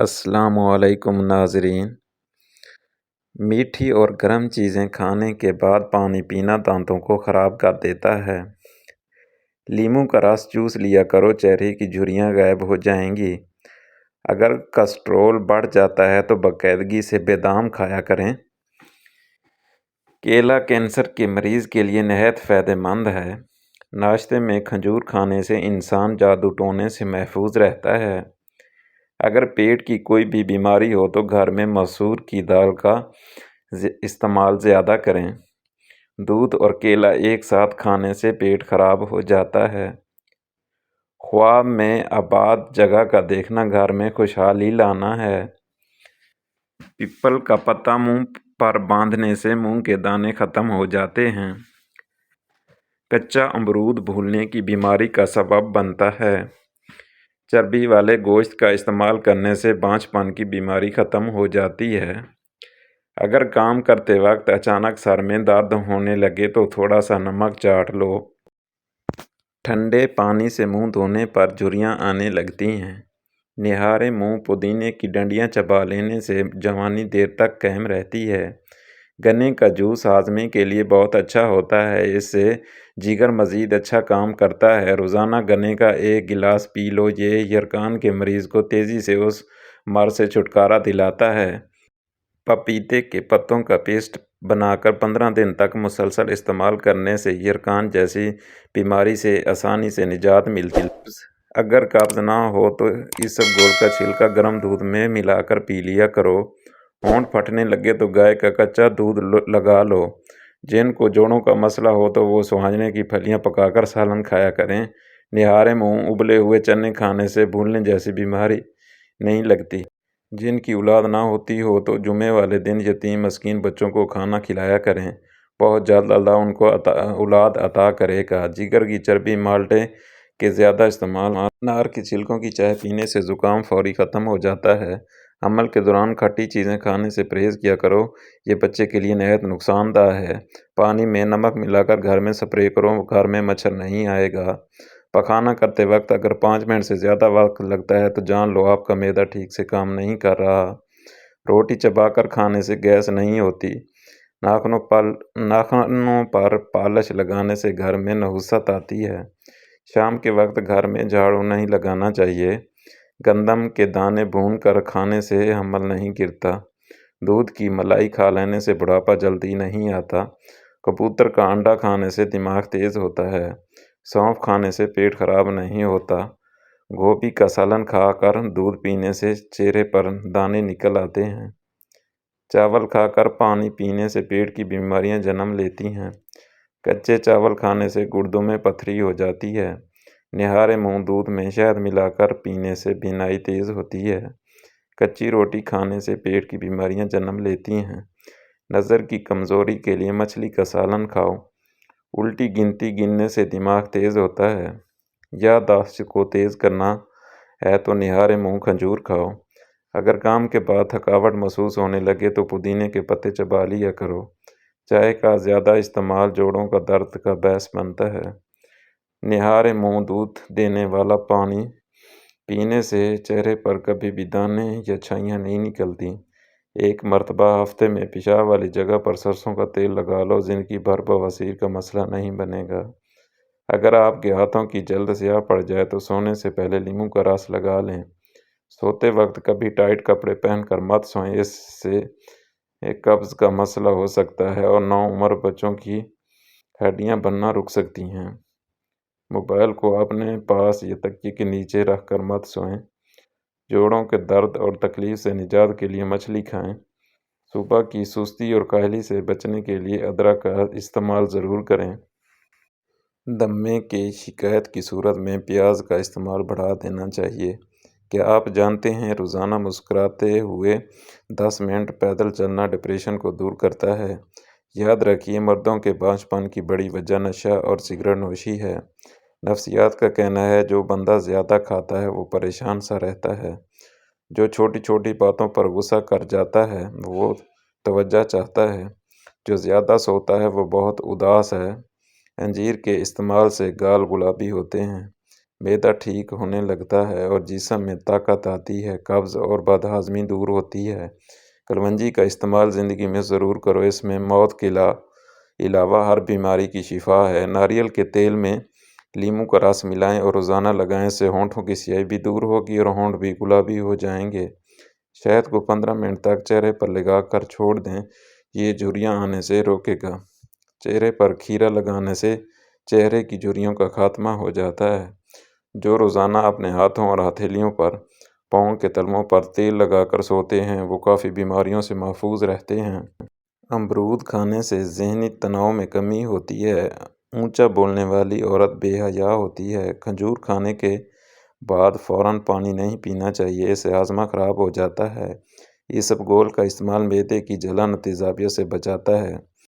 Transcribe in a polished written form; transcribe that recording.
السلام علیکم ناظرین۔ میٹھی اور گرم چیزیں کھانے کے بعد پانی پینا دانتوں کو خراب کر دیتا ہے۔ لیموں کا رس چوس لیا کرو، چہرے کی جھریاں غائب ہو جائیں گی۔ اگر کولسٹرول بڑھ جاتا ہے تو باقاعدگی سے بادام کھایا کریں۔ کیلا کینسر کے مریض کے لیے نہایت فائدہ مند ہے۔ ناشتے میں کھجور کھانے سے انسان جادو ٹونے سے محفوظ رہتا ہے۔ اگر پیٹ کی کوئی بھی بیماری ہو تو گھر میں مسور کی دال کا استعمال زیادہ کریں۔ دودھ اور کیلا ایک ساتھ کھانے سے پیٹ خراب ہو جاتا ہے۔ خواب میں آباد جگہ کا دیکھنا گھر میں خوشحالی لانا ہے۔ پیپل کا پتا منہ پر باندھنے سے منہ کے دانے ختم ہو جاتے ہیں۔ کچا امرود بھولنے کی بیماری کا سبب بنتا ہے۔ چربی والے گوشت کا استعمال کرنے سے بانجھ پن کی بیماری ختم ہو جاتی ہے۔ اگر کام کرتے وقت اچانک سر میں درد ہونے لگے تو تھوڑا سا نمک چاٹ لو۔ ٹھنڈے پانی سے منہ دھونے پر جھریاں آنے لگتی ہیں۔ نہارے منہ پودینے کی ڈنڈیاں چبا لینے سے جوانی دیر تک قائم رہتی ہے۔ گنے کا جوس ہاضمے کے لیے بہت اچھا ہوتا ہے، اس سے جگر مزید اچھا کام کرتا ہے۔ روزانہ گنے کا ایک گلاس پی لو، یہ یرقان کے مریض کو تیزی سے اس مرض سے چھٹکارا دلاتا ہے۔ پپیتے کے پتوں کا پیسٹ بنا کر 15 دن تک مسلسل استعمال کرنے سے یرقان جیسی بیماری سے آسانی سے نجات ملتی ہے۔ اگر قبض نہ ہو تو اسبگول کا چھلکا گرم دودھ میں ملا کر پی لیا کرو۔ ہونٹ پھٹنے لگے تو گائے کا کچا دودھ لگا لو۔ جن کو جوڑوں کا مسئلہ ہو تو وہ سوہانجنے کی پھلیاں پکا کر سالن کھایا کریں۔ نہارے منہ ابلے ہوئے چنے کھانے سے بھولنے جیسی بیماری نہیں لگتی۔ جن کی اولاد نہ ہوتی ہو تو جمعے والے دن یتیم مسکین بچوں کو کھانا کھلایا کریں، بہت جلد اللہ ان کو اولاد عطا کرے گا۔ جگر کی چربی مالٹے کے زیادہ استعمال، انار کے چھلکوں کی چائے پینے سے زکام فوری ختم ہو جاتا ہے۔ حمل کے دوران کھٹی چیزیں کھانے سے پرہیز کیا کرو، یہ بچے کے لیے نہایت نقصان دہ ہے۔ پانی میں نمک ملا کر گھر میں اسپرے کرو، گھر میں مچھر نہیں آئے گا۔ پخانہ کرتے وقت اگر 5 منٹ سے زیادہ وقت لگتا ہے تو جان لو آپ کا معدہ ٹھیک سے کام نہیں کر رہا۔ روٹی چبا کر کھانے سے گیس نہیں ہوتی۔ ناخنوں پر پالش لگانے سے گھر میں نحوست آتی ہے۔ شام کے وقت گھر میں جھاڑو نہیں لگانا چاہیے۔ گندم کے دانے بھون کر کھانے سے حمل نہیں گرتا۔ دودھ کی ملائی کھا لینے سے بڑھاپا جلدی نہیں آتا۔ کبوتر کا انڈا کھانے سے دماغ تیز ہوتا ہے۔ سونف کھانے سے پیٹ خراب نہیں ہوتا۔ گوبھی کا سالن کھا کر دودھ پینے سے چہرے پر دانے نکل آتے ہیں۔ چاول کھا کر پانی پینے سے پیٹ کی بیماریاں جنم لیتی ہیں۔ کچے چاول کھانے سے گردوں میں پتھری ہو جاتی ہے۔ نہارے منہ دودھ میں شہد ملا کر پینے سے بینائی تیز ہوتی ہے۔ کچی روٹی کھانے سے پیٹ کی بیماریاں جنم لیتی ہیں۔ نظر کی کمزوری کے لیے مچھلی کا سالن کھاؤ۔ الٹی گنتی گننے سے دماغ تیز ہوتا ہے۔ یادداشت کو تیز کرنا ہے تو نہارے منہ کھجور کھاؤ۔ اگر کام کے بعد تھکاوٹ محسوس ہونے لگے تو پودینے کے پتے چبا لیا کرو۔ چائے کا زیادہ استعمال جوڑوں کا درد کا باعث بنتا ہے۔ نہارے منہ دودھ دینے والا پانی پینے سے چہرے پر کبھی بھی دانے یا چھائیاں نہیں نکلتی۔ ایک مرتبہ ہفتے میں پیشاب والی جگہ پر سرسوں کا تیل لگا لو، زندگی بھر بواسیر کا مسئلہ نہیں بنے گا۔ اگر آپ کے ہاتھوں کی جلد سیاہ پڑ جائے تو سونے سے پہلے لیموں کا رس لگا لیں۔ سوتے وقت کبھی ٹائٹ کپڑے پہن کر مت سوئیں، اس سے قبض کا مسئلہ ہو سکتا ہے اور نوعمر بچوں کی ہڈیاں بننا رک سکتی ہیں۔ موبائل کو اپنے پاس یا تکیے کے نیچے رکھ کر مت سوئیں۔ جوڑوں کے درد اور تکلیف سے نجات کے لیے مچھلی کھائیں۔ صبح کی سستی اور کاہلی سے بچنے کے لیے ادرک کا استعمال ضرور کریں۔ دمے کی شکایت کی صورت میں پیاز کا استعمال بڑھا دینا چاہیے۔ کیا آپ جانتے ہیں روزانہ مسکراتے ہوئے 10 منٹ پیدل چلنا ڈپریشن کو دور کرتا ہے؟ یاد رکھیے، مردوں کے بانجھ پن کی بڑی وجہ نشہ اور سگریٹ نوشی ہے۔ نفسیات کا کہنا ہے جو بندہ زیادہ کھاتا ہے وہ پریشان سا رہتا ہے۔ جو چھوٹی چھوٹی باتوں پر غصہ کر جاتا ہے وہ توجہ چاہتا ہے۔ جو زیادہ سوتا ہے وہ بہت اداس ہے۔ انجیر کے استعمال سے گال گلابی ہوتے ہیں۔ معدہ ٹھیک ہونے لگتا ہے اور جسم میں طاقت آتی ہے، قبض اور بد ہضمی دور ہوتی ہے۔ کلونجی کا استعمال زندگی میں ضرور کرو، اس میں موت کے علاوہ ہر بیماری کی شفا ہے۔ ناریل کے تیل میں لیموں کا رس ملائیں اور روزانہ لگائیں، اس سے ہونٹوں کی سیاہی بھی دور ہوگی اور ہونٹ بھی گلابی ہو جائیں گے۔ شہد کو 15 منٹ تک چہرے پر لگا کر چھوڑ دیں، یہ جھریاں آنے سے روکے گا۔ چہرے پر کھیرا لگانے سے چہرے کی جھریوں کا خاتمہ ہو جاتا ہے۔ جو روزانہ اپنے ہاتھوں اور ہتھیلیوں پر، پاؤں کے تلووں پر تیل لگا کر سوتے ہیں، وہ کافی بیماریوں سے محفوظ رہتے ہیں۔ امرود کھانے سے ذہنی تناؤ میں کمی ہوتی ہے۔ اونچا بولنے والی عورت بے حیا ہوتی ہے۔ کھجور کھانے کے بعد فوراً پانی نہیں پینا چاہیے، اس سے ہاضمہ خراب ہو جاتا ہے۔ اسبگول کا استعمال معدے کی جلن اور تیزابیت سے بچاتا ہے۔